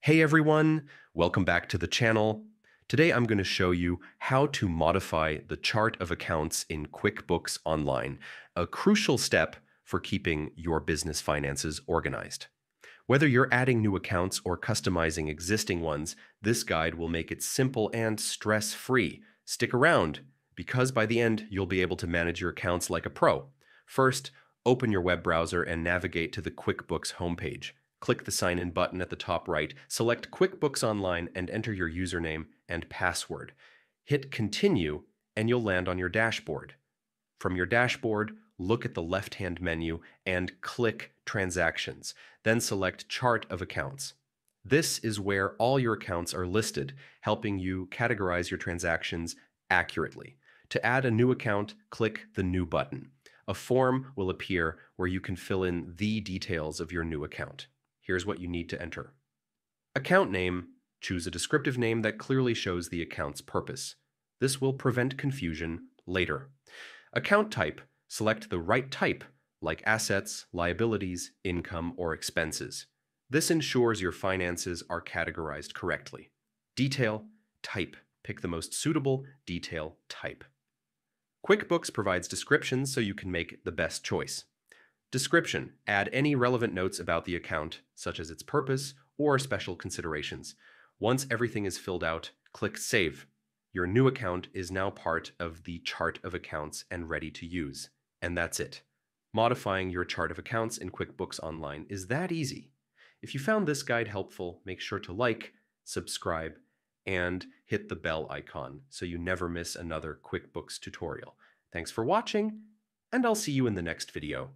Hey everyone, welcome back to the channel. Today I'm going to show you how to modify the chart of accounts in QuickBooks Online, a crucial step for keeping your business finances organized. Whether you're adding new accounts or customizing existing ones, this guide will make it simple and stress-free. Stick around, because by the end you'll be able to manage your accounts like a pro. First, open your web browser and navigate to the QuickBooks homepage. Click the Sign In button at the top right, select QuickBooks Online, and enter your username and password. Hit Continue, and you'll land on your dashboard. From your dashboard, look at the left-hand menu and click Transactions. Then select Chart of Accounts. This is where all your accounts are listed, helping you categorize your transactions accurately. To add a new account, click the New button. A form will appear where you can fill in the details of your new account. Here's what you need to enter. Account name. Choose a descriptive name that clearly shows the account's purpose. This will prevent confusion later. Account type. Select the right type, like assets, liabilities, income, or expenses. This ensures your finances are categorized correctly. Detail. Type. Pick the most suitable detail type. QuickBooks provides descriptions so you can make the best choice. Description. Add any relevant notes about the account, such as its purpose or special considerations. Once everything is filled out, click Save. Your new account is now part of the chart of accounts and ready to use. And that's it. Modifying your chart of accounts in QuickBooks Online is that easy. If you found this guide helpful, make sure to like, subscribe, and hit the bell icon so you never miss another QuickBooks tutorial. Thanks for watching, and I'll see you in the next video.